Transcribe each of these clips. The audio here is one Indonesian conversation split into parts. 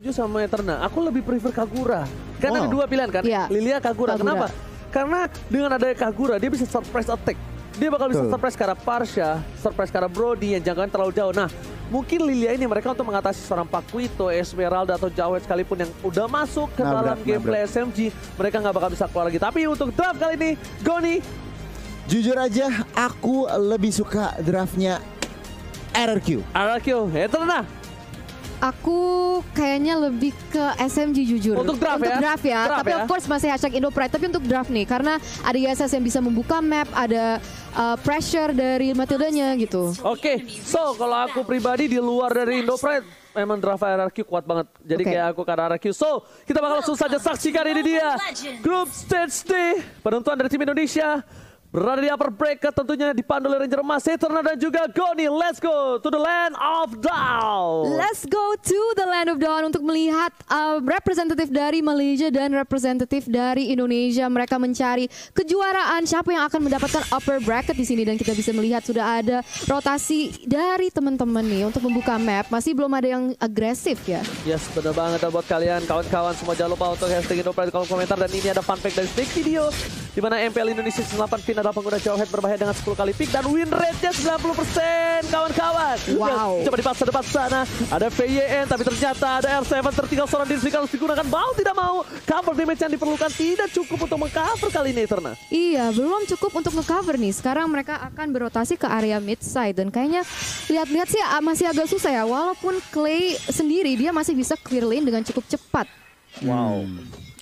Jujur sama Eterna, aku lebih prefer Kagura. Karena ada dua pilihan kan, Lilia, Kagura. Kenapa? Karena dengan adanya Kagura, dia bisa surprise attack. Dia bakal bisa surprise ke arah Parsha, surprise ke arah Brody yang jangkauan terlalu jauh. Nah, mungkin Lilia ini mereka untuk mengatasi seorang Paquito, Esmeralda atau Jawed sekalipun yang udah masuk ke dalam gameplay SMG, mereka nggak bakal bisa keluar lagi. Tapi untuk draft kali ini, Goni, jujur aja, aku lebih suka draftnya RRQ. Eterna. Aku kayaknya lebih ke SMG jujur. Untuk draft ya? Tapi of course masih hashtag Indo Pride. Tapi untuk draft nih, karena ada ISS yang bisa membuka map, ada pressure dari Matildanya gitu. Oke, so kalau aku pribadi di luar dari Indo Pride, memang draft RRQ kuat banget. Jadi kayak aku ke RRQ. So, kita bakal langsung saja saksikan ini dia. Grup Stage D, penentuan dari tim Indonesia. Berada di upper bracket tentunya dipandu oleh Ranger Emas, Eterna dan juga Goni. Let's go to the land of Dawn. Let's go to the land of Dawn untuk melihat representatif dari Malaysia dan representatif dari Indonesia. Mereka mencari kejuaraan siapa yang akan mendapatkan upper bracket di sini, dan kita bisa melihat sudah ada rotasi dari teman-teman nih untuk membuka map. Masih belum ada yang agresif ya. Yes, benar banget. Dan buat kalian kawan-kawan semua jangan lupa untuk hashtag Indopride di kolom komentar. Dan ini ada fun fact dari sneak video di mana MPL Indonesia 8 pin adalah pengguna Jawhead berbahaya dengan 10 kali pick dan win rate-nya 90% kawan-kawan. Wow. Coba dipaksa depan sana. Ada VYN tapi ternyata ada R7 tertinggal seorang diri harus digunakan. Mau tidak mau cover damage yang diperlukan tidak cukup untuk mengcover kali ini Eterna. Iya, belum cukup untuk nge-cover nih. Sekarang mereka akan berotasi ke area mid side dan kayaknya lihat-lihat sih masih agak susah ya. Walaupun Clay sendiri dia masih bisa clear lane dengan cukup cepat. Wow.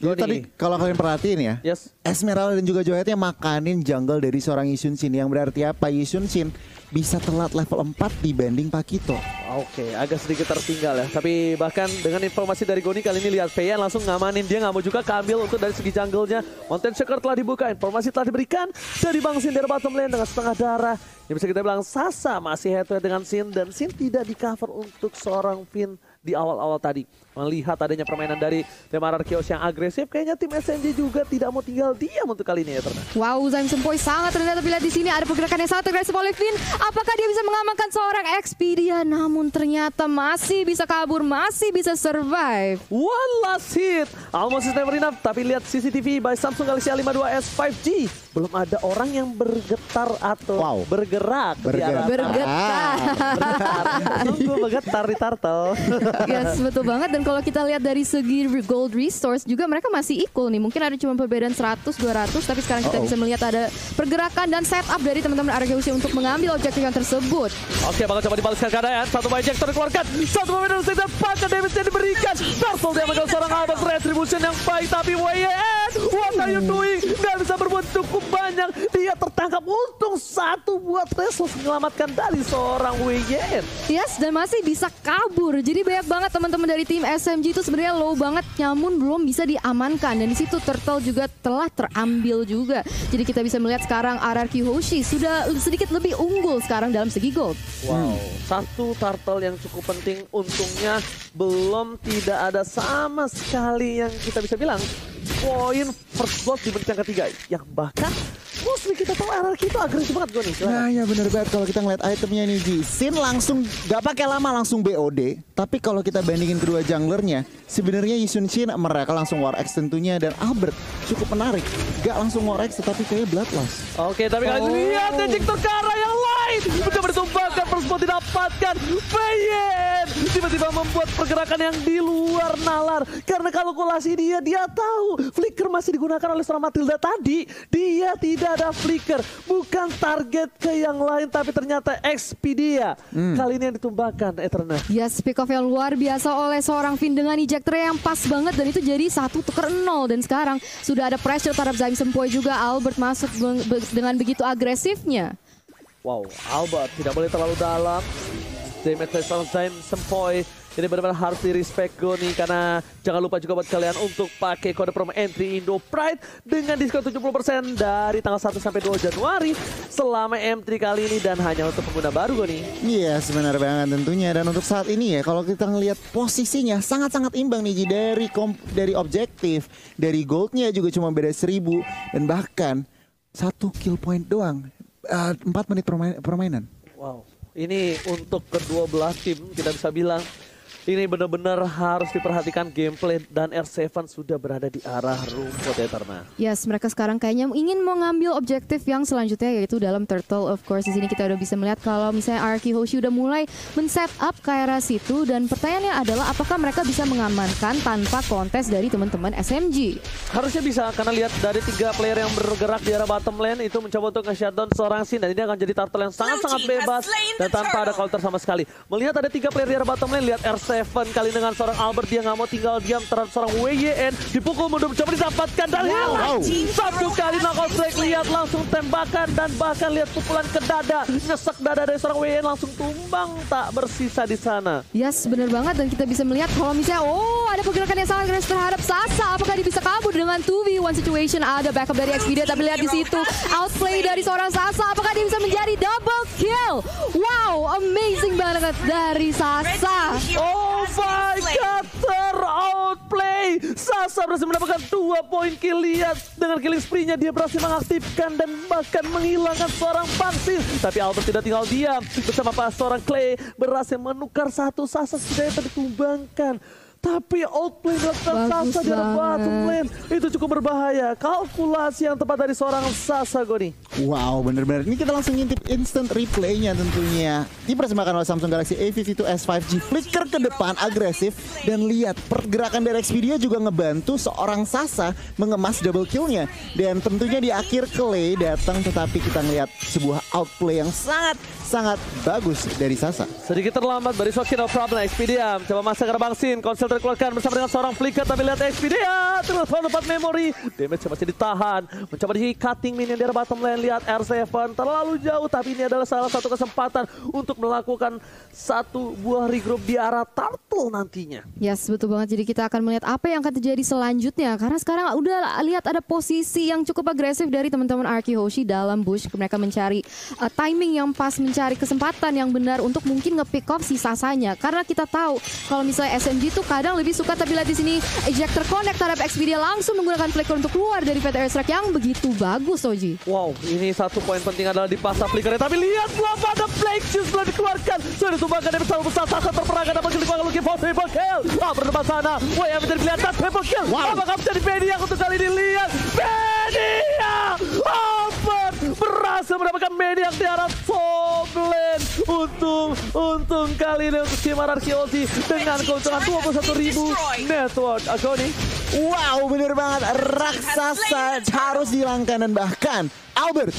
Jadi tadi kalau kalian perhatiin ya, Esmeralda dan juga Jawheadnya makanin jungle dari seorang Yisun Shin, yang berarti apa? Yisun Shin bisa telat level 4 dibanding Paquito. Oke, agak sedikit tertinggal ya. Tapi bahkan dengan informasi dari Goni kali ini lihat Feyan langsung ngamanin, dia nggak mau juga keambil untuk dari segi jungle-nya. Mountain Shaker telah dibuka, informasi telah diberikan dari Bang Sin dari bottom lane dengan setengah darah. Yang bisa kita bilang Sasa masih head to head dengan Sin dan Sin tidak di cover untuk seorang Finn di awal-awal tadi. Melihat adanya permainan dari tim RRQ yang agresif, kayaknya tim SMG juga tidak mau tinggal diam untuk kali ini ya Eterna. Wow, Zaim Sempoi sangat terlihat, tapi lihat di sini ada pergerakan yang sangat agresif oleh Finn. Apakah dia bisa mengamankan seorang Expedia? Namun ternyata masih bisa kabur, masih bisa survive. One last hit, almost never enough. Tapi lihat CCTV by Samsung Galaxy A52s 5G. Belum ada orang yang bergetar atau bergerak. Tunggu bergetar di turtle. Yes, betul banget. Dan kalau kita lihat dari segi gold resource juga mereka masih equal nih. Mungkin ada cuma perbedaan 100-200, tapi sekarang kita bisa melihat ada pergerakan dan setup dari teman-teman RRQ untuk mengambil objektif yang tersebut. Oke, bakal coba dibalaskan keadaan. Satu ejector dikeluarkan, satu momentum dan pakai damage yang diberikan. Turtle dia mengambil seorang Albert retribution yang baik, tapi WYN, what are you doing? Nggak bisa berbuat cukup banyak. Dia tertangkap, untung satu buat Reslos menyelamatkan dari seorang WYN. Yes, dan masih bisa kabur. Jadi banyak banget teman-teman dari tim SMG itu sebenarnya low banget, namun belum bisa diamankan. Dan di situ Turtle juga telah terambil juga. Jadi kita bisa melihat sekarang RRQ Hoshi sudah sedikit lebih unggul sekarang dalam segi gold. Wow, satu Turtle yang cukup penting. Untungnya belum tidak ada sama sekali yang kita bisa bilang poin first blood di menit yang ketiga. Yang bahkan mostly kita tahu RRQ itu agresif banget gue nih. Nah ya bener banget kalau kita ngeliat itemnya nih Ji. Sin langsung gak pakai lama langsung BOD. Tapi kalau kita bandingin kedua junglernya, sebenarnya Yisun Shin mereka langsung War X tentunya, dan Albert cukup menarik. Gak langsung War X tetapi kayak Bloodlust. Oke, tapi kalian lihat ejector ke arah yang lain. Mencoba ditumbangkan, first blood didapatkan. Feyen tiba-tiba membuat pergerakan yang di luar nalar. Karena kalkulasi dia tahu flicker masih digunakan oleh seorang Matilda tadi. Dia tidak ada flicker, bukan target ke yang lain, tapi ternyata Expedia. Kali ini yang ditumbangkan Eterna. Yes, pick off yang luar biasa oleh seorang Finn dengan ejector yang pas banget, dan itu jadi 1-0. Dan sekarang sudah ada pressure terhadap Zaim Sempoi juga. Albert masuk dengan begitu agresifnya. Wow, Albert tidak boleh terlalu dalam. Damage dari seorang Zaim Sempoi. Ini benar-benar harus di-respect Goni, karena jangan lupa juga buat kalian untuk pakai kode promo entry Indo Pride dengan diskon 70% dari tanggal 1 sampai 2 Januari selama M3 kali ini, dan hanya untuk pengguna baru Goni. Iya, sebenarnya banget tentunya. Dan untuk saat ini ya, kalau kita ngelihat posisinya sangat-sangat imbang nih Ji. Dari objektif, dari goldnya juga cuma beda 1000, dan bahkan 1 kill point doang, 4 menit permainan. Wow, ini untuk kedua belah tim kita bisa bilang Ini benar-benar harus diperhatikan gameplay dan R7 sudah berada di arah rumput Eterna. Yes, mereka sekarang kayaknya ingin mengambil objektif yang selanjutnya yaitu dalam turtle. Of course, di sini kita udah bisa melihat kalau misalnya Arky Hoshi udah mulai men-set up ke arah situ dan pertanyaannya adalah apakah mereka bisa mengamankan tanpa kontes dari teman-teman SMG? Harusnya bisa karena lihat dari 3 player yang bergerak di arah bottom lane itu mencoba untuk nge-shutdown seorang Sin dan ini akan jadi turtle yang sangat-sangat bebas dan tanpa ada counter sama sekali. Melihat ada 3 player di arah bottom lane, lihat R7 kali dengan seorang Albert, dia nggak mau tinggal diam terhadap seorang WYN, dipukul mundur mencoba didapatkan dan hilang. Satu kali knockout strike, lihat langsung tembakan dan bahkan lihat pukulan ke dada, nyesek dada dari seorang WYN langsung tumbang tak bersisa di sana. Yes, bener banget dan kita bisa melihat kalau misalnya ada pergerakan yang sangat keras terhadap Sasa, apakah dia bisa kabur dengan 2v1 situation? Ada backup dari Xpedia tapi lihat di situ outplay dari seorang Sasa, apakah dia bisa menjadi double kill? Wow, amazing banget dari Sasa. Oh my god, ter-outplay. Sasa berhasil mendapatkan 2 poin kill. Lihat dengan killing spree-nya dia berhasil mengaktifkan dan bahkan menghilangkan seorang Bangsin. Tapi Albert tidak tinggal diam. Bersama seorang Clay berhasil menukar satu Sasa setidaknya tertumbangkan. Tapi outplay dilakukan Sasa di arah bottom lane. Itu cukup berbahaya. Kalkulasi yang tepat dari seorang Sasa, Goni. Wow, bener-bener. Ini kita langsung ngintip instant replaynya tentunya. Dipersembahkan oleh Samsung Galaxy A52s 5G. Flicker ke depan, agresif. Dan lihat, pergerakan dari Xpedia juga ngebantu seorang Sasa mengemas double kill-nya. Dan tentunya di akhir Clay datang, tetapi kita ngelihat sebuah outplay yang sangat bagus dari Sasa. Sedikit terlambat, but it's okay, no problem. Xpedia coba masa ke Bangsin. Konsel terkeluarkan bersama dengan seorang Flicker. Tapi lihat Xpedia terus tempat memori. Damage masih ditahan. Mencoba di cutting minion di arah bottom lane. Lihat R7 terlalu jauh. Tapi ini adalah salah satu kesempatan untuk melakukan satu buah regroup di arah turtle nantinya. Yes, betul banget. Jadi kita akan melihat apa yang akan terjadi selanjutnya. Karena sekarang udah lihat ada posisi yang cukup agresif dari teman-teman Arky Hoshi dalam bush. Mereka mencari timing yang pas, mencari kesempatan yang benar untuk mungkin nge-pick off si Sasanya. Karena kita tahu kalau misalnya SMG tuh kadang lebih suka, tapi lihat di sini ejector connect terhadap Xpedia langsung menggunakan flicker untuk keluar dari PT Airstrike yang begitu bagus, Oji. Wow, ini satu poin penting adalah di pasar flickernya. Tapi lihat belum ada Flake Juice belum dikeluarkan. Sudah ditumbangkan dari besar besar Sasa terperangkan dapat klik looking for triple kill. Berdepan sana. WM menjadi pilihan dan triple kill. Apakah menjadi Media untuk kali ini? Lihat Media. Albert berhasil mendapatkan Media di arah top lane. Untung kali ini untuk tim Arky Hoshi dengan keuntungan 21.000 network. Agoni. Wow, bener banget. Raksasa harus dihilangkan dan bahkan Albert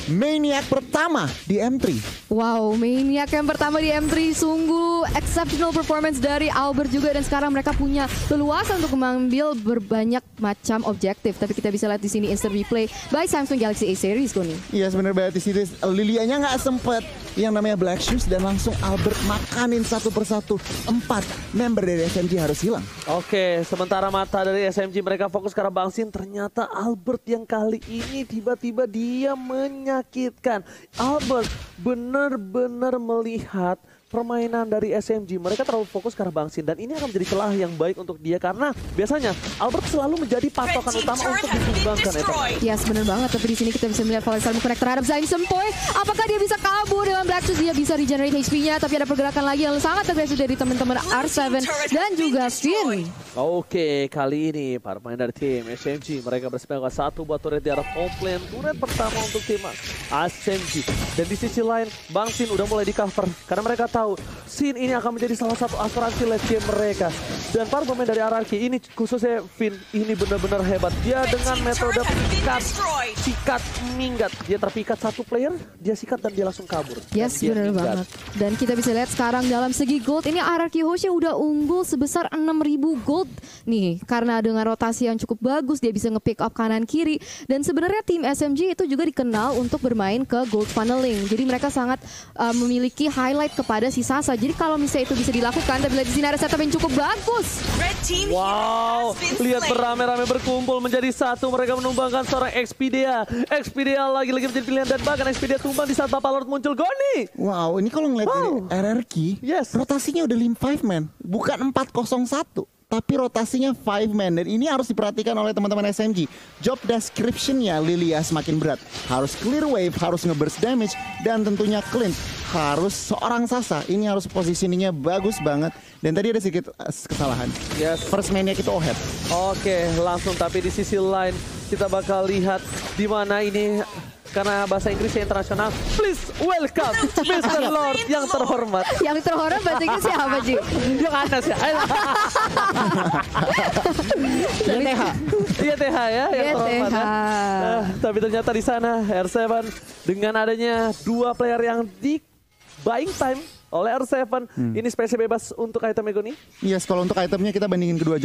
Maniac pertama di M3. Wow, Maniac yang pertama di M3, sungguh exceptional performance dari Albert juga, dan sekarang mereka punya leluasa untuk mengambil berbanyak macam objektif. Tapi kita bisa lihat di sini instant replay by Samsung Galaxy A series, Koni. Iya, sebenarnya banget di situ Lilianya nggak sempet yang namanya Black Shoes dan langsung Albert makanin satu persatu. 4 member dari SMG harus hilang. Oke, sementara mata dari SMG mereka fokus ke arah Bangsin, ternyata Albert yang kali ini tiba-tiba dia menyakitkan. Albert benar-benar melihat permainan dari SMG. Mereka terlalu fokus ke arah Bangsin dan ini akan menjadi celah yang baik untuk dia karena biasanya Albert selalu menjadi patokan utama untuk ditumbangkan. Yes, benar banget. Tapi di sini kita bisa melihat Volatile connect terhadap Zain Sempoy. Apakah dia bisa kabur dengan Black Shoes? Dia bisa regenerate HP-nya, tapi ada pergerakan lagi yang sangat agresif dari teman-teman R7 dan juga Finn. Oke, kali ini para pemain dari tim SMG mereka bersepakat satu buat turret di arah top lane. Turret pertama untuk tim SMG. Dan di sisi lain Bangsin udah mulai di cover karena mereka tahu Sin ini akan menjadi salah satu asuransi late game mereka. Dan para pemain dari RRQ ini khususnya Finn ini benar-benar hebat. Dia dengan metode sikat minggat. Dia terpikat satu player, dia sikat dan dia langsung kabur. Yes, benar banget. Dan kita bisa lihat sekarang dalam segi gold ini RRQ Hoshi udah unggul sebesar 6.000 gold nih. Karena dengan rotasi yang cukup bagus dia bisa nge-pick up kanan kiri. Dan sebenarnya tim SMG itu juga dikenal untuk bermain ke gold funneling. Jadi mereka sangat memiliki highlight kepada si Sasa. Jadi kalau misalnya itu bisa dilakukan, tapi lihat di sini ada setup yang cukup bagus. Wow, lihat beramai-ramai berkumpul menjadi satu. Mereka menumbangkan seorang Xpedia. Xpedia lagi-lagi menjadi pilihan dan bahkan Xpedia tumbang di saat Bapak Lord muncul. Goni. Wow, ini kalau ngeliat dari RRQ, yes, rotasinya udah 5 man, bukan 401. tapi rotasinya 5 man. Dan ini harus diperhatikan oleh teman-teman SMG. Job description-nya Lilia semakin berat. Harus clear wave, harus nge-burst damage, dan tentunya clean. Harus seorang Sasa, ini harus positioningnya bagus banget. Dan tadi ada sedikit kesalahan. Yes. First man-nya kita head. Oke, langsung tapi di sisi lain kita bakal lihat di mana ini karena bahasa Inggrisnya internasional. Please welcome Mr. Lord yang terhormat. Yang terhormat bahasa Inggris siapa, Ji? Yang Anas ya. YTH. YTH ya, yang terhormat. YTH. Ya. Tapi ternyata di sana R7 dengan adanya dua player yang di buying time oleh R7, ini spesial bebas untuk item Megoni. Yes, kalau untuk itemnya kita bandingin kedua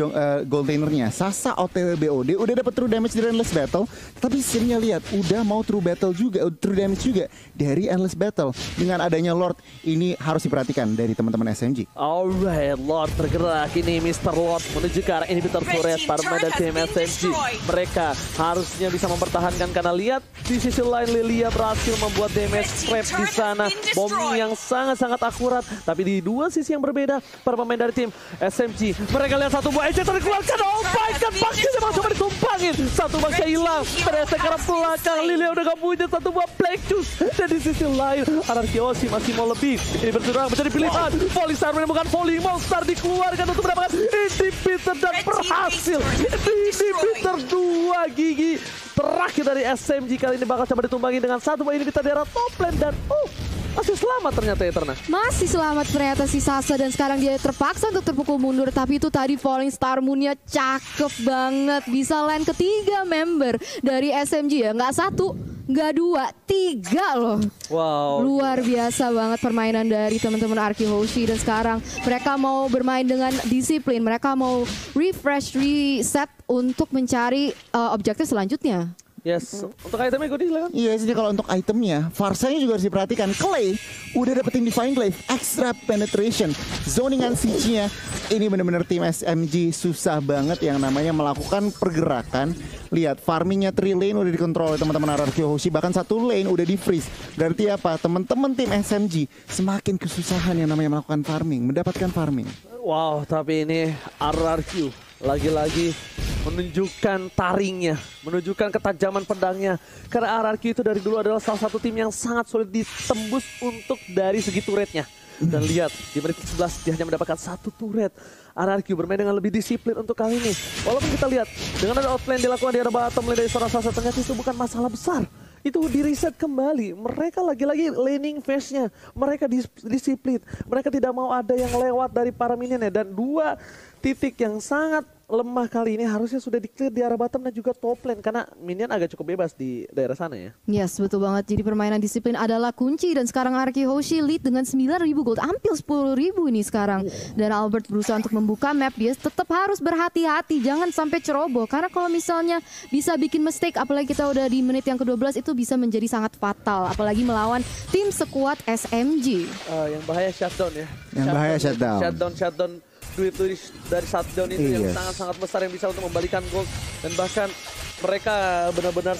gold lainernya. Sasa OTW BOD udah dapat true damage dari Endless Battle, tapi Sinnya lihat udah mau true damage juga dari Endless Battle. Dengan adanya Lord, ini harus diperhatikan dari teman-teman SMG. Alright, Lord bergerak ini, Mr. Lord menuju ke arah inhibitor turret para pemain dari tim SMG. Mereka harusnya bisa mempertahankan karena lihat di sisi lain Lilia berhasil membuat damage trap di sana, bom yang sangat-sangat akurat. Tapi di dua sisi yang berbeda, para pemain dari tim SMG, mereka lihat satu buah eject dikeluarkan. Oh my god, Bakti memang coba ditumpangin. Satu Bakti hilang, ternyata ke arah belakang. Lilia udah gak punya satu buah Black Juice. Dan di sisi lain, Anarkiosi masih mau lebih. Ini berjuang menjadi pilihan. Volley Star menemukan volley monster dikeluarkan untuk mendapatkan inhibitor dan berhasil. Inhibitor 2 gigi terakhir dari SMG kali ini bakal coba ditumbangi dengan satu buah inhibitor di arah top lane dan masih selamat ternyata Eterna. Masih selamat ternyata si Sasa dan sekarang dia terpaksa untuk terpukul mundur. Tapi itu tadi Falling Star Moon-nya cakep banget. Bisa land ketiga member dari SMG ya. Nggak satu, nggak dua, tiga loh. Wow. Luar biasa banget permainan dari teman-teman Arky Hoshi. Dan sekarang mereka mau bermain dengan disiplin. Mereka mau refresh, reset untuk mencari objektif selanjutnya. Yes, untuk itemnya gue silakan. Iya, jadi kalau untuk itemnya, Farsanya juga harus diperhatikan. Clay udah dapetin Divine Glaive, extra penetration, zoningan siege-nya. Ini benar-benar tim SMG susah banget yang namanya melakukan pergerakan. Lihat, farmingnya 3 lane udah dikontrol oleh teman-teman Ararkyo Hoshi, bahkan 1 lane udah di freeze. Berarti apa? Teman-teman tim SMG semakin kesusahan yang namanya melakukan farming, mendapatkan farming. Wow, tapi ini RRQ lagi-lagi menunjukkan taringnya, menunjukkan ketajaman pedangnya. Karena RRQ itu dari dulu adalah salah satu tim yang sangat sulit ditembus untuk dari segi turretnya. Dan lihat, di menit ke-11 dia hanya mendapatkan 1 turret. RRQ bermain dengan lebih disiplin untuk kali ini. Walaupun kita lihat, dengan ada outplay dilakukan di arah bottom lane dari seorang Sasa, ternyata itu bukan masalah besar. Itu di reset kembali. Mereka lagi-lagi laning phase-nya. Mereka disiplin. Mereka tidak mau ada yang lewat dari para minionnya. Dan 2 titik yang sangat lemah kali ini harusnya sudah di-clear di arah bottom dan juga top lane. Karena minion agak cukup bebas di daerah sana ya. Yes, betul banget. Jadi permainan disiplin adalah kunci. Dan sekarang Arky Hoshi lead dengan 9.000 gold. Hampir 10.000 ini sekarang. Dan Albert berusaha untuk membuka map. Dia tetap harus berhati-hati. Jangan sampai ceroboh. Karena kalau misalnya bisa bikin mistake, apalagi kita udah di menit yang ke-12, itu bisa menjadi sangat fatal. Apalagi melawan tim sekuat SMG. Yang bahaya shutdown ya. Yang bahaya shutdown. Shutdown. Duit dari shutdown itu yang sangat-sangat besar yang bisa untuk membalikan gold. Dan bahkan mereka benar-benar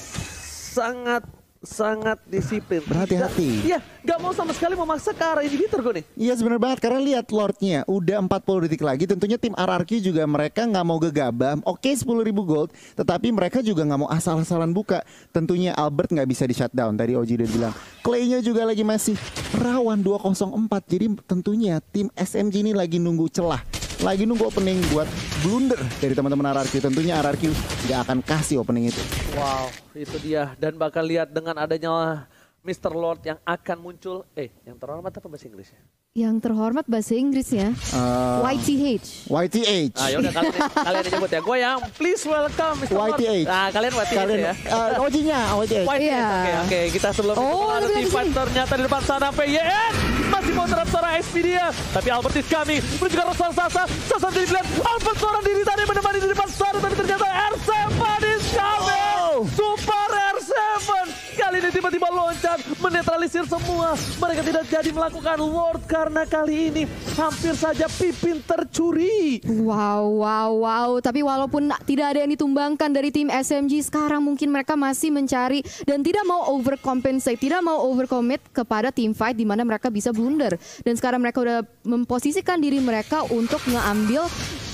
sangat disiplin. Berhati-hati. Iya, gak mau sama sekali memaksa ke arah inhibitor gue nih. Iya sebenarnya banget, karena lihat Lordnya udah 40 detik lagi. Tentunya tim RRQ juga mereka nggak mau gegabah. Oke 10.000 gold, tetapi mereka juga nggak mau asal-asalan buka. Tentunya Albert nggak bisa di shutdown. Tadi Oji udah bilang Clay-nya juga lagi masih rawan 204. Jadi tentunya tim SMG ini lagi nunggu celah, lagi nunggu opening buat blunder dari teman-teman RRQ. Tentunya RRQ nggak akan kasih opening itu. Wow, itu dia. Dan bakal lihat dengan adanya Mr. Lord yang akan muncul. Yang terhormat apa bahasa Inggrisnya? Yang terhormat bahasa Inggrisnya YTH. YTH. Ah yaudah kalian nyebut ya. Gue yang please welcome Mr. Lord. YTH. Nah kalian YTH ya. Ojinya YTH. YTH. Oke. Kita sebelum itu ada T5 ternyata di depan sana PYN masih mau terhadap seorang XP dia. Tapi Albert is coming. Menuju ke arah Sasa. Sasa jadi lihat Albert seorang diri tadi menemani di depan sana. Tapi ternyata R7 is coming. Super R7. Kali ini tiba-tiba loncat menetralisir semua. Mereka tidak jadi melakukan Lord karena kali ini hampir saja Pipin tercuri. Wow. Tapi walaupun tidak ada yang ditumbangkan dari tim SMG, sekarang mungkin mereka masih mencari dan tidak mau overcompensate, tidak mau overcommit kepada team fight di mana mereka bisa blunder. Dan sekarang mereka udah memposisikan diri mereka untuk ngambil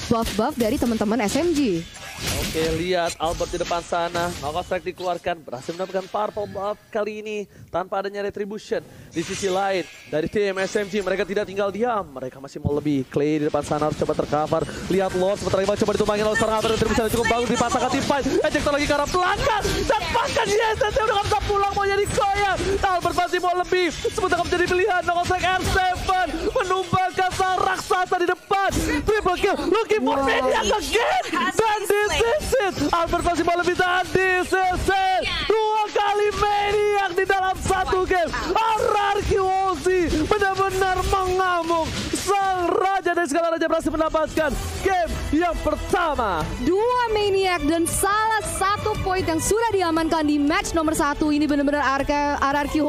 buff-buff dari teman-teman SMG. Oke, lihat Albert di depan sana. Knockout Strike dikeluarkan, berhasil mendapatkan purple buff kali ini tanpa adanya retribution. Di sisi lain, dari tim SMG mereka tidak tinggal diam. Mereka masih mau lebih. Clay di depan sana harus coba tercover. Lihat Lord sebentar lagi coba ditumbangin oleh seorang Albert. Retribution cukup bagus dipasangkan tim fight. Ejector lagi ke arah belakang. Dan bahkan YSS udah gak bisa pulang, mau jadi goyang. Albert masih mau lebih. Sebentar menjadi pilihan. Knockout Strike R7 menumbangkan sang raksasa di depan. Triple kill, looking for Maniac again. Dan this is it. Albert masih mau lebih, dan this is it. 2 kali Maniac di dalam satu game. RRQ Ozzy benar-benar mengamuk. Sang raja dari segala raja berhasil mendapatkan game yang pertama. 2 Maniac dan salah satu poin yang sudah diamankan di match nomor 1. Ini benar-benar RRQ